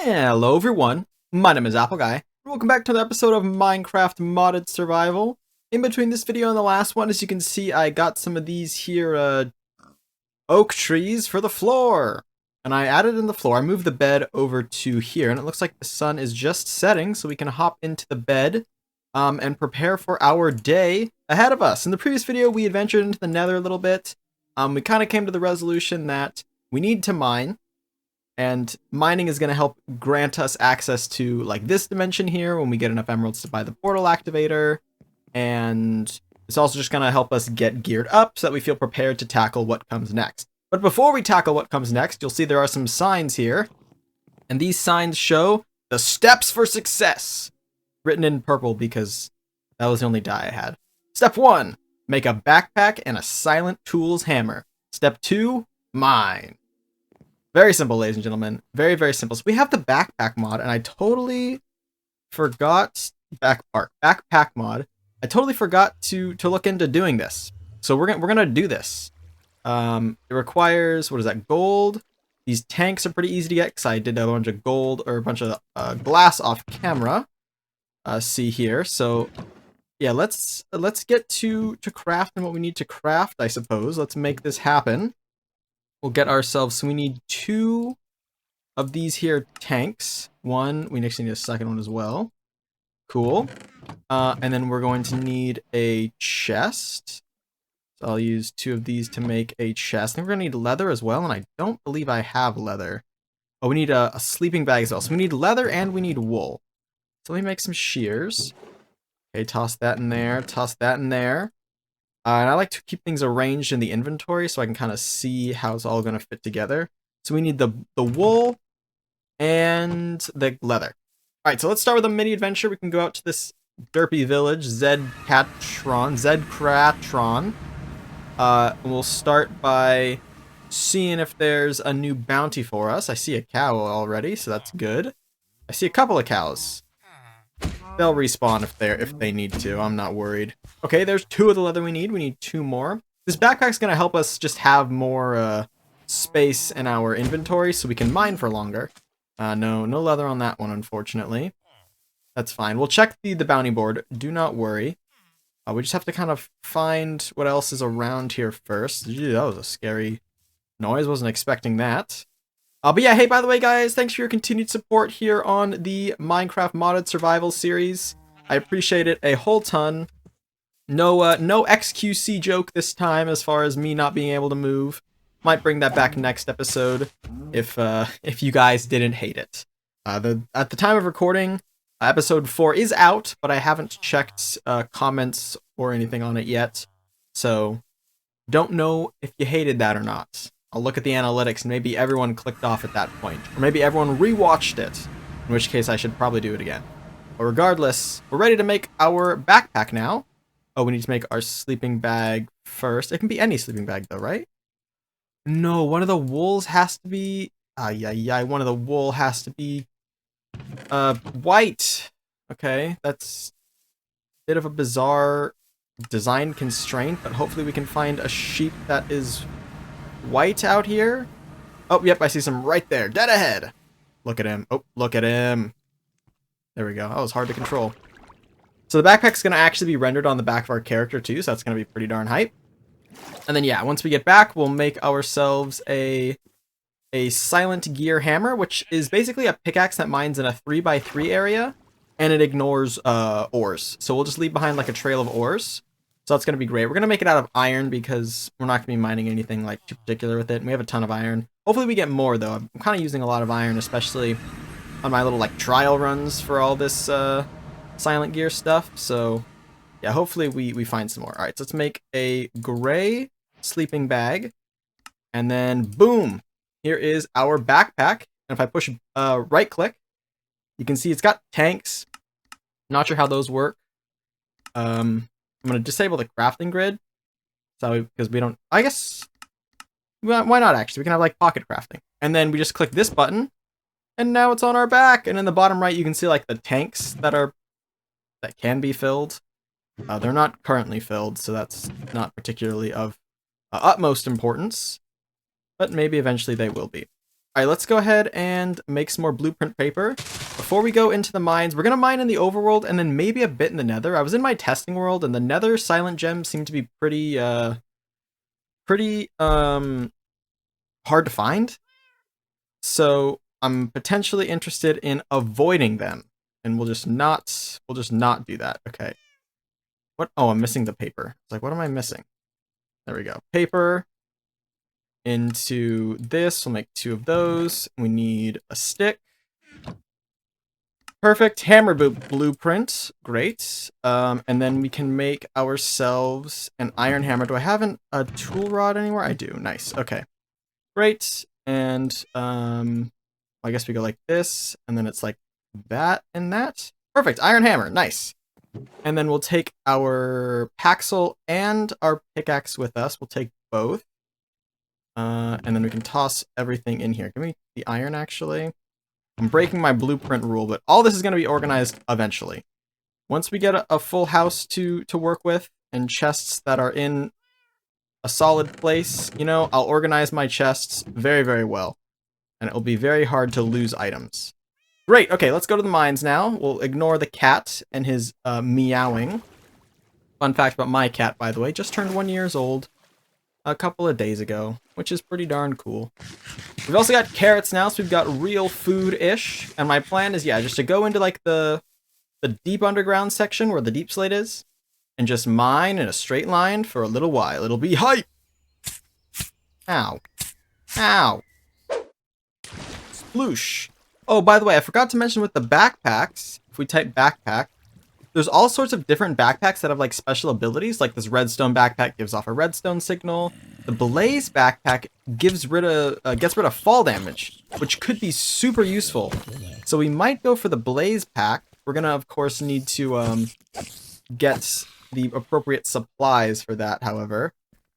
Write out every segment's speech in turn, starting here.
Hello everyone, my name is Appleguy. Welcome back to another episode of Minecraft Modded Survival. In between this video and the last one, as you can see, I got some of these here oak trees for the floor. And I added in the floor, I moved the bed over to here, and it looks like the sun is just setting, so we can hop into the bed and prepare for our day ahead of us. In the previous video, we adventured into the nether a little bit. We kind of came to the resolution that we need to mine. And mining is going to help grant us access to, like, this dimension here when we get enough emeralds to buy the portal activator. And it's also just going to help us get geared up so that we feel prepared to tackle what comes next. But before we tackle what comes next, you'll see there are some signs here. And these signs show the steps for success. Written in purple because that was the only dye I had. Step 1, make a backpack and a silent tools hammer. Step 2, mine. Very simple, ladies and gentlemen. Very, very simple. So we have the backpack mod, and I totally forgot backpack mod. I totally forgot to look into doing this. So we're gonna do this. It requires, what is that, gold? These tanks are pretty easy to get because I did a bunch of gold or a bunch of glass off camera. See here. So yeah, let's get to crafting what we need to craft, I suppose. Let's make this happen. We'll get ourselves, so we need 2 of these here tanks. One, we next need a second one as well. Cool. And then we're going to need a chest. So I'll use 2 of these to make a chest. I think we're going to need leather as well, and I don't believe I have leather. Oh, we need a sleeping bag as well. So we need leather and we need wool. So let me make some shears. Okay, toss that in there, toss that in there. And I like to keep things arranged in the inventory so I can kind of see how it's all going to fit together. So we need the wool and the leather. All right, so let's start with a mini adventure. We can go out to this derpy village, Zedcratron. We'll start by seeing if there's a new bounty for us. I see a cow already, so that's good. I see a couple of cows. They'll respawn if they need to. I'm not worried. Okay, there's 2 of the leather we need. We need 2 more. This backpack's gonna help us just have more space in our inventory so we can mine for longer. No leather on that one, unfortunately. That's fine. We'll check the bounty board. Do not worry. We just have to kind of find what else is around here first. Gee, that was a scary noise. Wasn't expecting that. But yeah, hey, by the way, guys, thanks for your continued support here on the Minecraft Modded Survival series. I appreciate it a whole ton. No XQC joke this time as far as me not being able to move. Might bring that back next episode if you guys didn't hate it. At the time of recording, episode 4 is out, but I haven't checked comments or anything on it yet. So don't know if you hated that or not. I'll look at the analytics and maybe everyone clicked off at that point. Or maybe everyone rewatched it, in which case I should probably do it again. But regardless, we're ready to make our backpack now. Oh, we need to make our sleeping bag first. It can be any sleeping bag though, right? No, one of the wools has to be... one of the wool has to be... white. Okay, that's a bit of a bizarre design constraint, but hopefully we can find a sheep that is... white out here. Oh, yep, I see some right there, dead ahead. Look at him. Oh, look at him. There we go. That was hard to control. So the backpack's going to actually be rendered on the back of our character too, so that's going to be pretty darn hype. And then yeah, once we get back, we'll make ourselves a silent gear hammer, which is basically a pickaxe that mines in a 3x3 area, and it ignores ores. So we'll just leave behind like a trail of ores. So that's going to be great. We're going to make it out of iron because we're not going to be mining anything like too particular with it. And we have a ton of iron. Hopefully we get more though. I'm kind of using a lot of iron, especially on my little like trial runs for all this silent gear stuff. So yeah, hopefully we find some more. All right, so let's make a gray sleeping bag. And then boom, here is our backpack. And if I push right click, you can see it's got tanks. Not sure how those work. I'm going to disable the crafting grid, so because we don't, I guess, why not actually? We can have like pocket crafting. And then we just click this button, and now it's on our back. And in the bottom right, you can see like the tanks that can be filled. They're not currently filled, so that's not particularly of utmost importance, but maybe eventually they will be. Alright, let's go ahead and make some more blueprint paper. Before we go into the mines, we're going to mine in the overworld and then maybe a bit in the nether. I was in my testing world and the nether silent gems seem to be pretty hard to find. So I'm potentially interested in avoiding them. And we'll just not do that. Okay. What? Oh, I'm missing the paper. It's like, what am I missing? There we go. Paper. Into this, we'll make 2 of those. We need a stick. Perfect. Hammer blueprint. Great. And then we can make ourselves an iron hammer. Do I have a tool rod anywhere? I do. Nice. Okay. Great. And I guess we go like this, and then it's like that and that. Perfect. Iron hammer. Nice. And then we'll take our paxel and our pickaxe with us. We'll take both. And then we can toss everything in here. Give me the iron, actually. I'm breaking my blueprint rule, but all this is going to be organized eventually. Once we get a full house to work with and chests that are in a solid place, you know, I'll organize my chests very, very well. And it'll be very hard to lose items. Great, okay, let's go to the mines now. We'll ignore the cat and his meowing. Fun fact about my cat, by the way, just turned 1 year old a couple of days ago, which is pretty darn cool. We've also got carrots now, so we've got real food-ish. And my plan is, yeah, just to go into like the deep underground section where the deep slate is, and just mine in a straight line for a little while. It'll be hype! Ow. Ow. Sploosh. Oh, by the way, I forgot to mention with the backpacks, if we type backpack, there's all sorts of different backpacks that have like special abilities. Like this redstone backpack gives off a redstone signal. The blaze backpack gets rid of fall damage, which could be super useful. So we might go for the blaze pack. We're gonna, of course, need to get the appropriate supplies for that, however.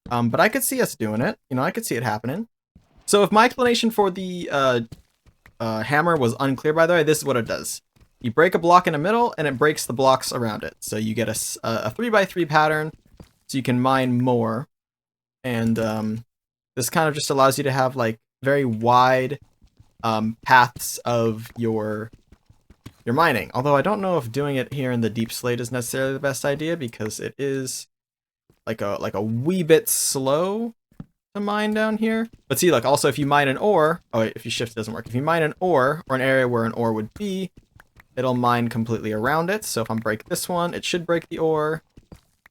But I could see us doing it. You know, I could see it happening. So if my explanation for the hammer was unclear, by the way, this is what it does. You break a block in the middle, and it breaks the blocks around it. So you get a 3x3 pattern, so you can mine more. And this kind of just allows you to have like very wide paths of your mining. Although I don't know if doing it here in the deep slate is necessarily the best idea, because it is like a wee bit slow to mine down here. But see, like, also if you mine an ore, oh wait, if you shift it doesn't work. If you mine an ore, or an area where an ore would be, it'll mine completely around it. So if I break this one, it should break the ore,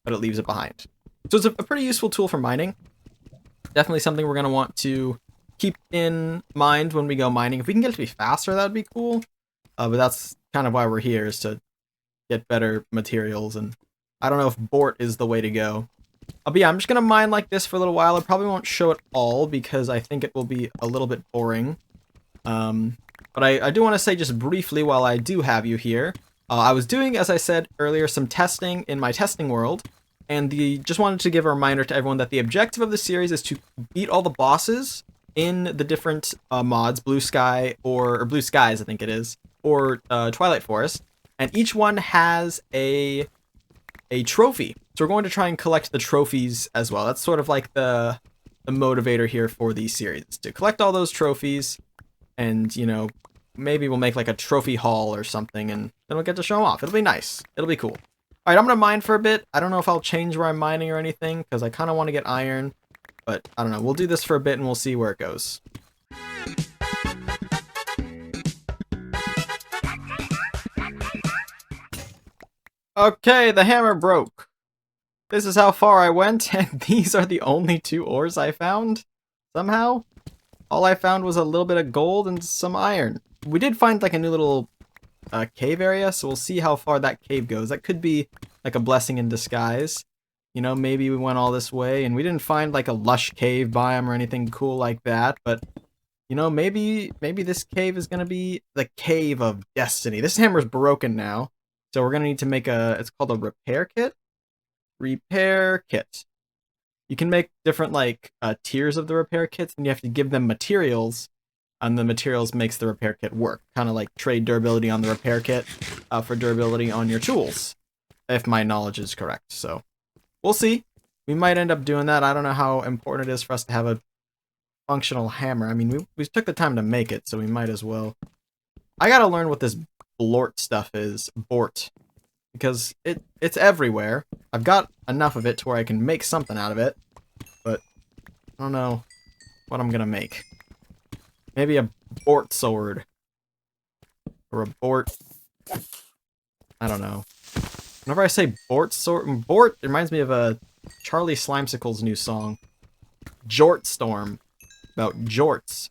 but it leaves it behind. So it's a pretty useful tool for mining. Definitely something we're going to want to keep in mind when we go mining. If we can get it to be faster, that would be cool. But that's kind of why we're here, is to get better materials. And I don't know if Bort is the way to go. But yeah, I'm just going to mine like this for a little while. I probably won't show it all because I think it will be a little bit boring. But I do want to say just briefly, while I do have you here, I was doing, as I said earlier, some testing in my testing world. And just wanted to give a reminder to everyone that the objective of the series is to beat all the bosses in the different mods, Blue Sky, or Blue Skies, I think it is, or Twilight Forest. And each one has a trophy. So we're going to try and collect the trophies as well. That's sort of like the motivator here for these series, to collect all those trophies. And, you know, maybe we'll make like a trophy haul or something, and then we'll get to show them off. It'll be nice. It'll be cool. All right, I'm going to mine for a bit. I don't know if I'll change where I'm mining or anything, because I kind of want to get iron. But I don't know. We'll do this for a bit, and we'll see where it goes. Okay, the hammer broke. This is how far I went, and these are the only 2 ores I found, somehow. All I found was a little bit of gold and some iron. We did find like a new little cave area, so we'll see how far that cave goes. That could be like a blessing in disguise. You know, maybe we went all this way and we didn't find like a lush cave biome or anything cool like that, but you know, maybe this cave is going to be the cave of destiny. This hammer's broken now, so we're going to need to make it's called a repair kit. Repair kit. You can make different like tiers of the repair kits, and you have to give them materials, and the materials makes the repair kit work. Kind of like trade durability on the repair kit for durability on your tools, if my knowledge is correct. So we'll see. We might end up doing that. I don't know how important it is for us to have a functional hammer. I mean, we took the time to make it, so we might as well. I gotta learn what this blort stuff is. Bort. Because it's everywhere. I've got enough of it to where I can make something out of it. But I don't know what I'm gonna make. Maybe a bort sword. Or a bort... I don't know. Whenever I say bort sword... Bort reminds me of a Charlie Slimesicle's new song. Jort Storm. About jorts.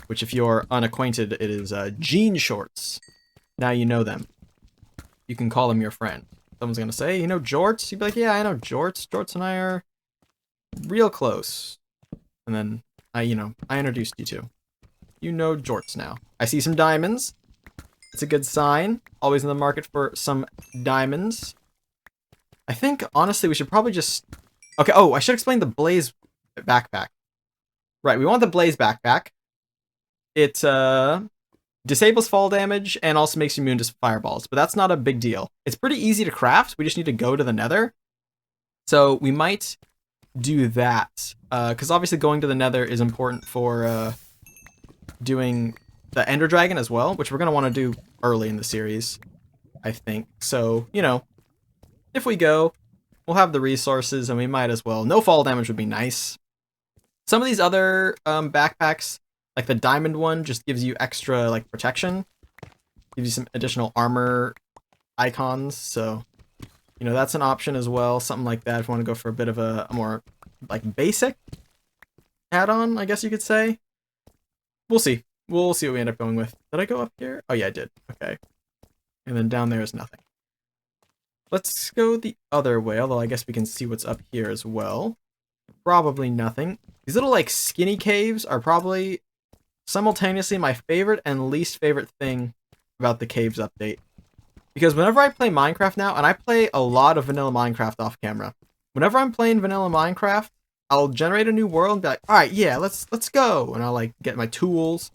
Which, if you're unacquainted, it is jean shorts. Now you know them. You can call them your friend. Someone's gonna say, you know jorts? You'd be like, yeah, I know jorts. Jorts and I are real close. And then, I introduced you to. You know jorts now. I see some diamonds. It's a good sign. Always in the market for some diamonds. I think, honestly, we should probably just... Okay, oh, I should explain the Blaze backpack. Right, we want the Blaze backpack. It disables fall damage and also makes you immune to fireballs, but that's not a big deal. It's pretty easy to craft. We just need to go to the Nether. So we might do that, because obviously going to the Nether is important for doing the Ender Dragon as well, which we're going to want to do early in the series, I think. So, you know, if we go, we'll have the resources and we might as well. No fall damage would be nice. Some of these other backpacks, like the diamond one, just gives you extra like protection, gives you some additional armor icons. So, you know, that's an option as well. Something like that if you want to go for a bit of a more like basic add-on, I guess you could say. We'll see. We'll see what we end up going with. Did I go up here? Oh yeah, I did. Okay. And then down there is nothing. Let's go the other way, although I guess we can see what's up here as well. Probably nothing. These little like skinny caves are probably simultaneously my favorite and least favorite thing about the caves update. Because whenever I play Minecraft now, and I play a lot of vanilla Minecraft off camera, whenever I'm playing vanilla Minecraft, I'll generate a new world and be like, all right, yeah, let's go. And I'll like get my tools,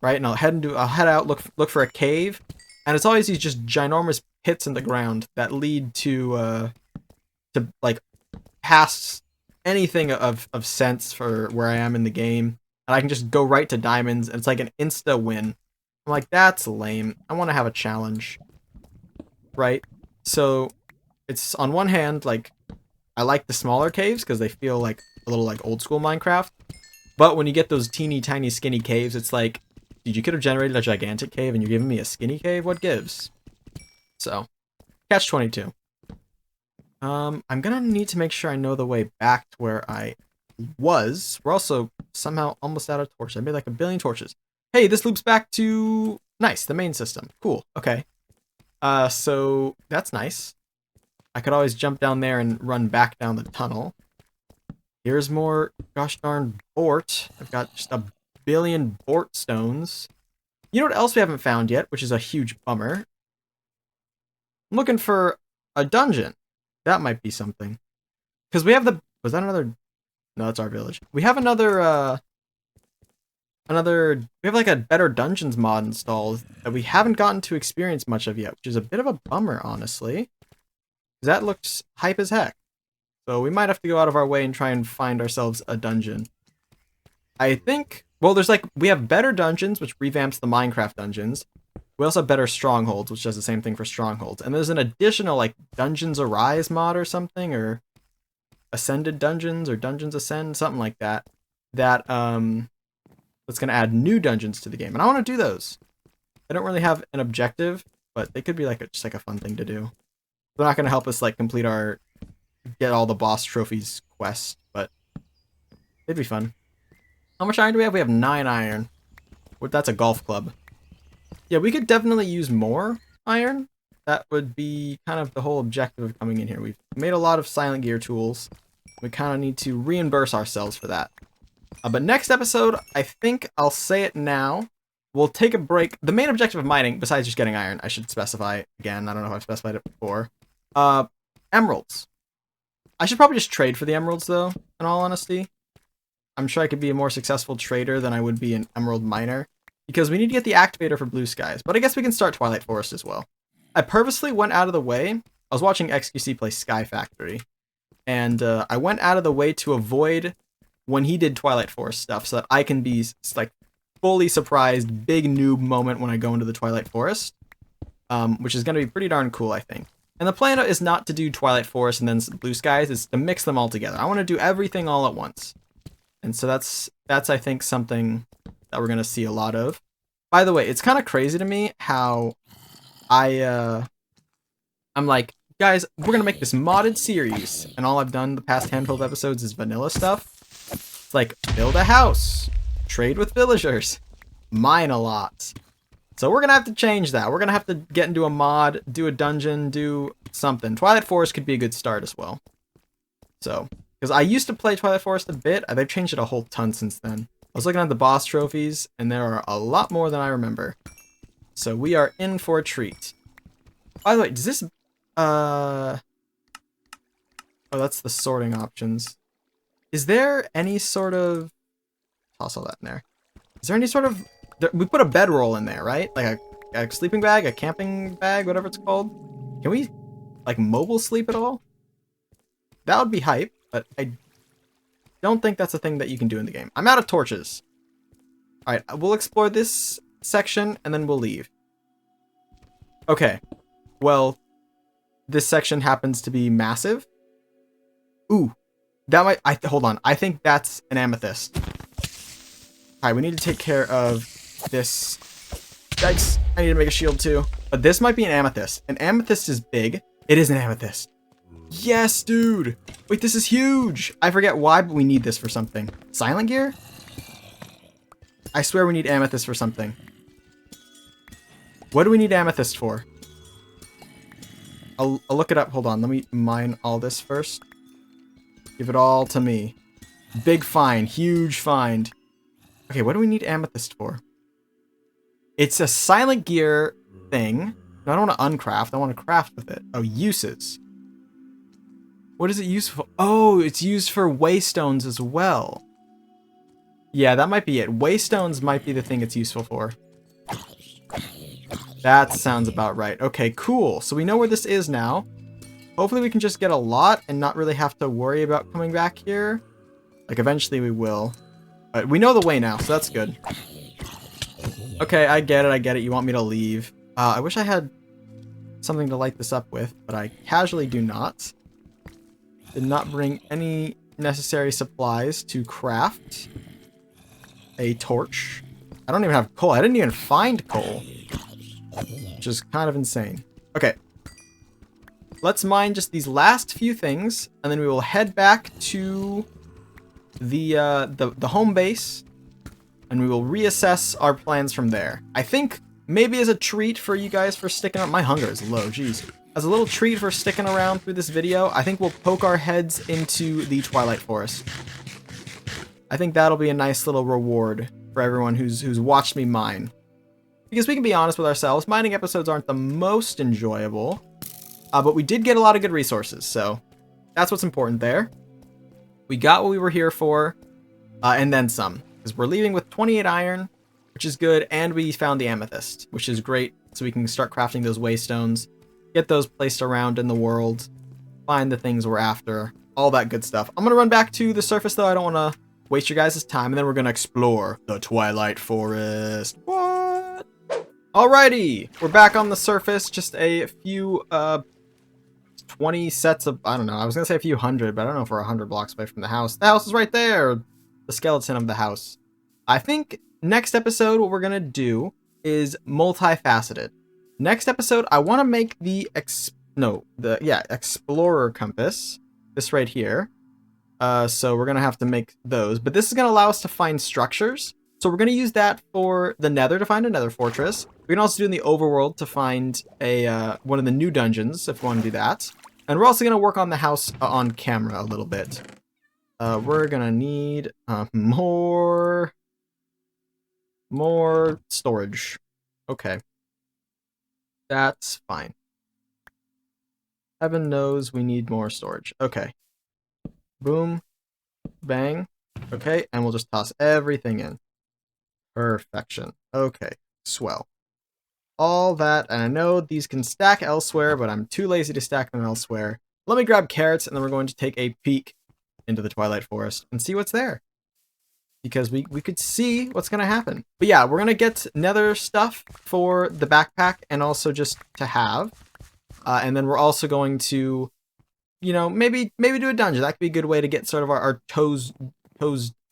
right? And I'll head out, look for a cave. And it's always these just ginormous pits in the ground that lead to like past anything of sense for where I am in the game. And I can just go right to diamonds, and it's like an insta win. I'm like, that's lame. I want to have a challenge, right? So it's on one hand, like, I like the smaller caves because they feel like a little like old school Minecraft. But when you get those teeny tiny skinny caves, it's like, dude, you could have generated a gigantic cave and you're giving me a skinny cave? What gives? So, catch-22. I'm gonna need to make sure I know the way back to where I was. We're also somehow almost out of torches. I made like a billion torches. Hey, this loops back to... Nice, the main system. Cool, okay. So that's nice. I could always jump down there and run back down the tunnel. Here's more gosh darn bort. I've got just a billion bort stones. You know what else we haven't found yet, which is a huge bummer? I'm looking for a dungeon. That might be something. Because we have the... Was that another... No, that's our village. We have another... We have like a better dungeons mod installed that we haven't gotten to experience much of yet, which is a bit of a bummer, honestly. That looks hype as heck. So we might have to go out of our way and try and find ourselves a dungeon. I think... Well, there's like... We have better dungeons, which revamps the Minecraft dungeons. We also have better strongholds, which does the same thing for strongholds. And there's an additional, like, Dungeons Arise mod or something, or Ascended Dungeons, or Dungeons Ascend, something like that. That's going to add new dungeons to the game. And I want to do those. I don't really have an objective, but they could be like just like a fun thing to do. They're not going to help us like complete our get all the boss trophies quest, but it'd be fun. How much iron do we have? We have 9 iron. That's a golf club. Yeah, we could definitely use more iron. That would be kind of the whole objective of coming in here. We've made a lot of silent gear tools. We kind of need to reimburse ourselves for that. But next episode, I think I'll say it now. We'll take a break. The main objective of mining, besides just getting iron, I should specify again. I don't know if I've specified it before. Emeralds. I should probably just trade for the emeralds, though, in all honesty. I'm sure I could be a more successful trader than I would be an emerald miner, because we need to get the activator for blue skies. But I guess we can start Twilight Forest as well. I purposely went out of the way. I was watching XQC play Sky Factory, and I went out of the way to avoid when he did Twilight Forest stuff so that I can be like fully surprised, big noob moment when I go into the Twilight Forest, which is going to be pretty darn cool, I think. And the plan is not to do Twilight Forest and then Blue Skies, it's to mix them all together. I want to do everything all at once. And so that's I think something that we're going to see a lot of. By the way, it's kind of crazy to me how I'm like, guys, we're going to make this modded series, and all I've done the past handful of episodes is vanilla stuff. It's like, build a house, trade with villagers, mine a lot. So we're going to have to change that. We're going to have to get into a mod, do a dungeon, do something. Twilight Forest could be a good start as well. So, because I used to play Twilight Forest a bit, they've changed it a whole ton since then. I was looking at the boss trophies, and there are a lot more than I remember. So we are in for a treat. By the way, does this... Oh, that's the sorting options. Is there any sort of... Toss all that in there. Is there any sort of... We put a bedroll in there, right? Like a sleeping bag, a camping bag, whatever it's called. Can we, like, mobile sleep at all? That would be hype, but I don't think that's a thing that you can do in the game. I'm out of torches. Alright, we'll explore this section, and then we'll leave. Okay. Well, this section happens to be massive. Ooh. That might... hold on. I think that's an amethyst. Alright, we need to take care of this. Yikes. I need to make a shield too. But this might be an amethyst. An amethyst is big. It is an amethyst. Yes, dude. Wait, this is huge. I forget why, but we need this for something. Silent gear? I swear we need amethyst for something. What do we need amethyst for? I'll look it up. Hold on. Let me mine all this first. Give it all to me. Big find. Huge find. Okay, what do we need amethyst for? It's a silent gear thing. No, I don't want to uncraft. I want to craft with it. Oh, uses. What is it used for? Oh, it's used for waystones as well. Yeah, that might be it. Waystones might be the thing it's useful for. That sounds about right. Okay, cool. So we know where this is now. Hopefully we can just get a lot and not really have to worry about coming back here. Like, eventually we will. But we know the way now, so that's good. Okay, I get it. You want me to leave. I wish I had something to light this up with, but I casually do not. Did not bring any necessary supplies to craft a torch. I don't even have coal. I didn't even find coal. Which is kind of insane. Okay. Let's mine just these last few things, and then we will head back to the home base, and we will reassess our plans from there. I think maybe as a treat for you guys for sticking up. My hunger is low, jeez. As a little treat for sticking around through this video, I think we'll poke our heads into the Twilight Forest. I think that'll be a nice little reward for everyone who's watched me mine. Because we can be honest with ourselves, mining episodes aren't the most enjoyable, but we did get a lot of good resources, so that's what's important there. We got what we were here for, and then some. Because we're leaving with 28 iron, which is good, and we found the amethyst, which is great, so we can start crafting those waystones, get those placed around in the world, find the things we're after, all that good stuff. I'm going to run back to the surface, though. I don't want to waste your guys' time, and then we're going to explore the Twilight Forest. What? Alrighty, we're back on the surface. Just a few 20 sets of, I don't know, I was gonna say a few hundred, but I don't know if we're 100 blocks away from the house. The house is right there, the skeleton of the house. I think next episode what we're gonna do is multifaceted. Next episode I want to make the explorer compass, this right here. So we're gonna have to make those, but this is gonna allow us to find structures. So we're going to use that for the Nether to find a Nether fortress. We can also do in the overworld to find a one of the new dungeons if we want to do that. And we're also going to work on the house on camera a little bit. We're going to need more storage. Okay. That's fine. Heaven knows we need more storage. Okay. Boom. Bang. Okay, and we'll just toss everything in. Perfection. Okay, swell. All that, and I know these can stack elsewhere, but I'm too lazy to stack them elsewhere. Let me grab carrots, and then we're going to take a peek into the Twilight Forest and see what's there. because we could see what's going to happen. But yeah, we're going to get nether stuff for the backpack and also just to have. And then we're also going to, you know, maybe do a dungeon. That could be a good way to get sort of our toes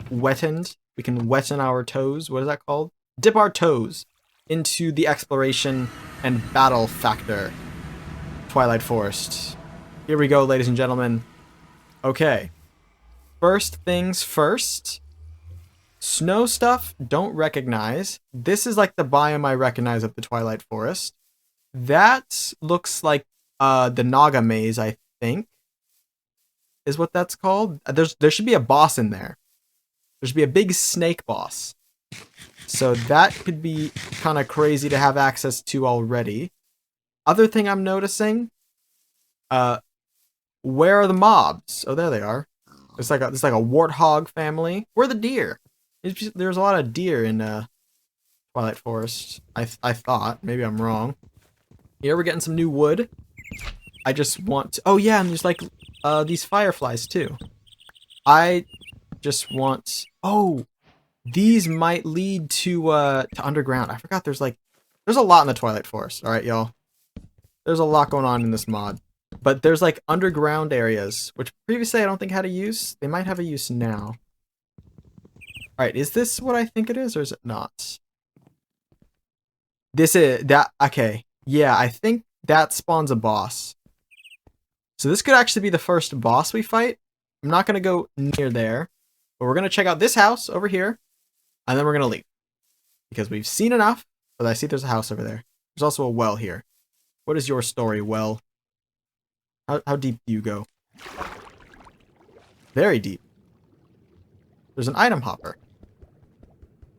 wettened. We can wetten our toes. What is that called? Dip our toes into the exploration and battle factor. Twilight Forest. Here we go, ladies and gentlemen. Okay. First things first. Snow stuff, don't recognize. This is like the biome I recognize of the Twilight Forest. That looks like the Naga Maze, I think, is what that's called. There should be a boss in there. There should be a big snake boss. So that could be kind of crazy to have access to already. Other thing I'm noticing, where are the mobs? Oh, there they are. It's like a warthog family. Where are the deer? There's a lot of deer in Twilight Forest. I thought. Maybe I'm wrong. Here we're getting some new wood. I just want to, oh yeah, and there's like these fireflies too. I just want, oh, these might lead to underground. I forgot there's a lot in the Twilight Forest. All right, y'all. There's a lot going on in this mod. But there's like underground areas, which previously I don't think had a use. They might have a use now. Alright, is this what I think it is, or is it not? This is, that, okay. Yeah, I think that spawns a boss. So this could actually be the first boss we fight. I'm not going to go near there. But we're going to check out this house over here. And then we're going to leave. Because we've seen enough. But I see there's a house over there. There's also a well here. What is your story, well? How deep do you go? Very deep. There's an item hopper.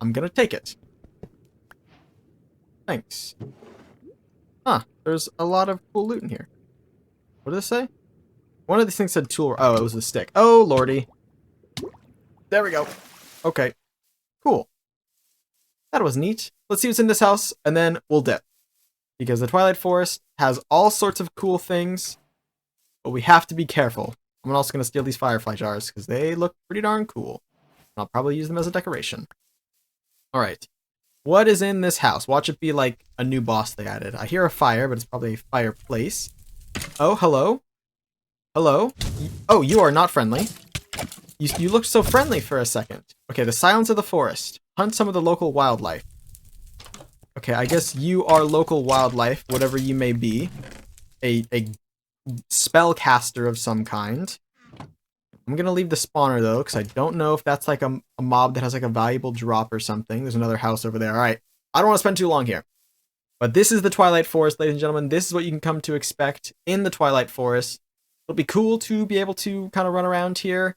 I'm gonna take it. Thanks. Huh, there's a lot of cool loot in here. What did it say? One of these things said tool. Oh, it was a stick. Oh, lordy. There we go. Okay. Cool. That was neat. Let's see what's in this house, and then we'll dip. Because the Twilight Forest has all sorts of cool things, but we have to be careful. I'm also going to steal these firefly jars, because they look pretty darn cool. I'll probably use them as a decoration. Alright. What is in this house? Watch it be like a new boss they added. I hear a fire, but it's probably a fireplace. Oh, hello? Hello? Oh, you are not friendly. You looked so friendly for a second. Okay, the silence of the forest. Hunt some of the local wildlife. Okay, I guess you are local wildlife, whatever you may be. A spellcaster of some kind. I'm gonna leave the spawner though, because I don't know if that's like a mob that has like a valuable drop or something. There's another house over there. Alright, I don't want to spend too long here. But this is the Twilight Forest, ladies and gentlemen. This is what you can come to expect in the Twilight Forest. It'll be cool to be able to kind of run around here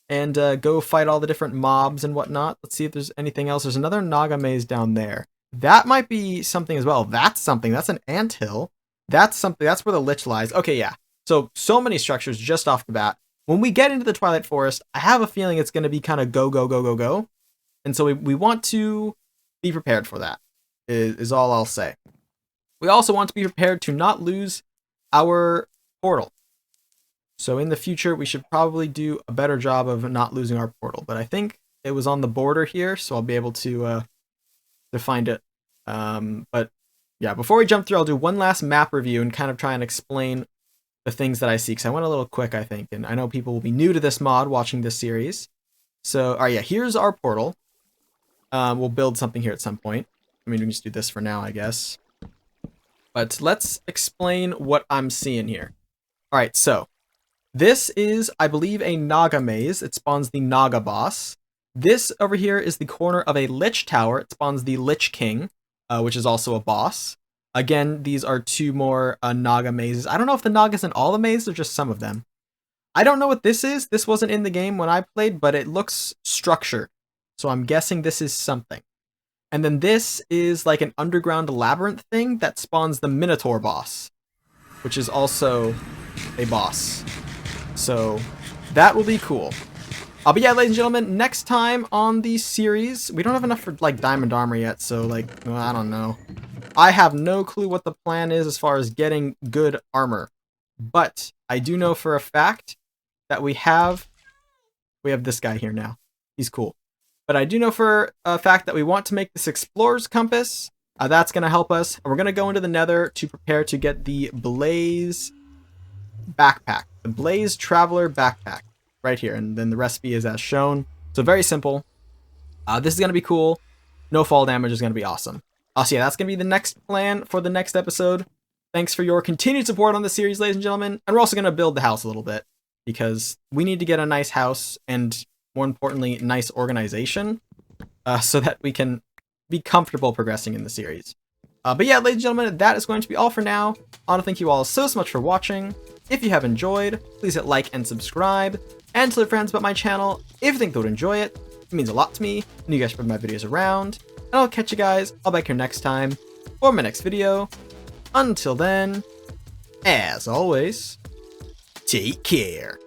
and go fight all the different mobs and whatnot. Let's see if there's anything else. There's another Naga maze down there. That might be something as well. That's something. That's an anthill. That's something. That's where the lich lies. Okay, yeah. So many structures just off the bat. When we get into the Twilight Forest, I have a feeling it's going to be kind of go, go, go, go, go. And so we want to be prepared for that, is all I'll say. We also want to be prepared to not lose our portal. So in the future, we should probably do a better job of not losing our portal. But I think it was on the border here, so I'll be able to find it. But yeah, before we jump through, I'll do one last map review and kind of try and explain the things that I see, because I went a little quick, I think, and I know people will be new to this mod watching this series. So, alright, yeah, here's our portal. We'll build something here at some point. I mean, we can just do this for now, I guess. But let's explain what I'm seeing here. Alright, so, this is, I believe, a Naga maze. It spawns the Naga boss. This over here is the corner of a Lich Tower. It spawns the Lich King, which is also a boss. Again, these are two more Naga mazes. I don't know if the Naga's in all the mazes or just some of them. I don't know what this is. This wasn't in the game when I played, but it looks structured. So I'm guessing this is something. And then this is like an underground labyrinth thing that spawns the Minotaur boss, which is also a boss. So that will be cool. But yeah, ladies and gentlemen, next time on the series, we don't have enough for like diamond armor yet, so like, well, I don't know. I have no clue what the plan is as far as getting good armor. But I do know for a fact that we have this guy here now. He's cool. But I do know for a fact that we want to make this explorer's compass. That's going to help us. We're going to go into the nether to prepare to get the Blaze backpack. The Blaze Traveler backpack right here. And then the recipe is as shown. So very simple. This is going to be cool. No fall damage is going to be awesome. So yeah, that's going to be the next plan for the next episode. Thanks for your continued support on the series, ladies and gentlemen. And we're also going to build the house a little bit because we need to get a nice house and, more importantly, nice organization so that we can be comfortable progressing in the series. But yeah, ladies and gentlemen, that is going to be all for now. I want to thank you all so much for watching. If you have enjoyed, please hit like and subscribe. And tell your friends about my channel if you think they would enjoy it. It means a lot to me, and you guys spread my videos around. And I'll catch you guys all back here next time for my next video. Until then, as always, take care.